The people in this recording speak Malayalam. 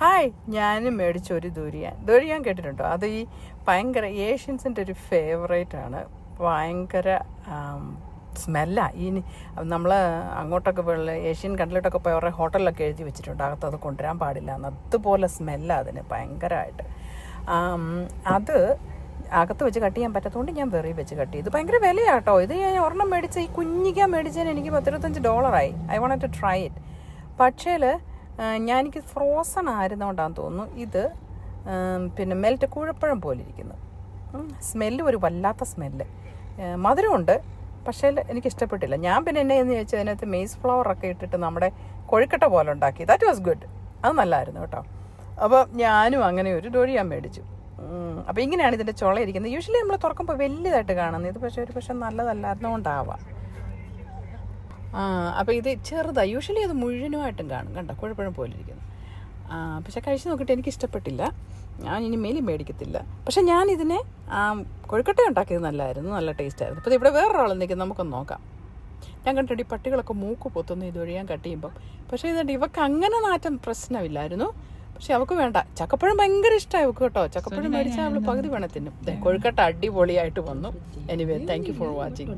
ഹായ്, ഞാനും മേടിച്ച ഒരു ദുരിയാൻ കേട്ടിട്ടുണ്ടോ? അത് ഈ ഭയങ്കര ഏഷ്യൻസിൻ്റെ ഒരു ഫേവറേറ്റാണ്. ഭയങ്കര സ്മെല്ലാണ്. ഈ നമ്മൾ അങ്ങോട്ടൊക്കെ ഏഷ്യൻ കണ്ടിലോട്ടൊക്കെ പോയി അവരുടെ ഹോട്ടലിലൊക്കെ എഴുതി വെച്ചിട്ടുണ്ട് അകത്ത് അത് കൊണ്ടുവരാൻ പാടില്ല എന്ന്. അതുപോലെ സ്മെല്ലാണ് അതിന് ഭയങ്കരമായിട്ട്. അത് അകത്ത് വെച്ച് കട്ട് ചെയ്യാൻ പറ്റാത്തതുകൊണ്ട് ഞാൻ വെറി വെച്ച് കട്ട് ചെയ്തു. ഭയങ്കര വിലയാട്ടോ ഇത്. ഞാൻ ഒരെണ്ണം മേടിച്ച ഈ കുഞ്ഞിക്കാൻ മേടിച്ചതിന് എനിക്ക് $25. I want to try it. പക്ഷേ എനിക്ക് ഫ്രോസൺ ആയിരുന്നുകൊണ്ടാന്ന് തോന്നുന്നു ഇത് പിന്നെ മെൽറ്റ് കൂഴപ്പഴം പോലെ ഇരിക്കുന്നു. സ്മെല്ല് ഒരു വല്ലാത്ത സ്മെല്ല്. മധുരമുണ്ട്, പക്ഷേ എനിക്കിഷ്ടപ്പെട്ടില്ല. ഞാൻ പിന്നെ എന്ന് ചോദിച്ചാൽ അതിനകത്ത് മെയ്സ് ഫ്ലവറൊക്കെ ഇട്ടിട്ട് നമ്മുടെ കൊഴുക്കട്ട പോലെ ഉണ്ടാക്കി. That was good. അത് നല്ലതായിരുന്നു കേട്ടോ. അപ്പോൾ ഞാനും അങ്ങനെ ഒരു ഡോരിയാൻ മേടിച്ചു. അപ്പോൾ ഇങ്ങനെയാണ് ഇതിൻ്റെ ചുളയിരിക്കുന്നത്. യൂഷ്വലി നമ്മൾ തുറക്കുമ്പോൾ വലിയതായിട്ട് കാണുന്നത്. ഇത് പക്ഷേ നല്ലതല്ലായിരുന്നുകൊണ്ടാവാം. അപ്പോൾ ഇത് ചെറുതാണ്. യൂഷ്വലി അത് മുഴുവനുമായിട്ടും കാണും. കണ്ടോ, കുഴപ്പഴം പോലെ ഇരിക്കുന്നു. പക്ഷെ കഴിച്ച് നോക്കിയിട്ട് എനിക്ക് ഇഷ്ടപ്പെട്ടില്ല. ഞാൻ ഇനി മേലി മേടിക്കത്തില്ല. പക്ഷെ ഞാനിതിനെ കൊഴുക്കട്ട ഉണ്ടാക്കിയത് നല്ലതായിരുന്നു, നല്ല ടേസ്റ്റായിരുന്നു. അപ്പോൾ ഇവിടെ വേറൊരാൾ നിൽക്കുന്നത്, നമുക്കൊന്ന് നോക്കാം. ഞാൻ കണ്ടിട്ട് ഈ പട്ടികളൊക്കെ മൂക്ക് പൊത്തുന്നു ഇതുവഴി ഞാൻ കട്ട് ചെയ്യുമ്പം. പക്ഷേ ഇതുകൊണ്ട് ഇവക്ക് അങ്ങനെ നാറ്റം പ്രശ്നമില്ലായിരുന്നു. പക്ഷെ അവൾക്ക് വേണ്ട. ചക്കപ്പഴം ഭയങ്കര ഇഷ്ടമായി അവൾക്ക് കേട്ടോ. ചക്കപ്പഴം മേടിച്ചാൽ അവൾ പകുതി വേണം തിന്നും. കൊഴുക്കട്ട അടിപൊളിയായിട്ട് വന്നു. Anyway, thank you for watching.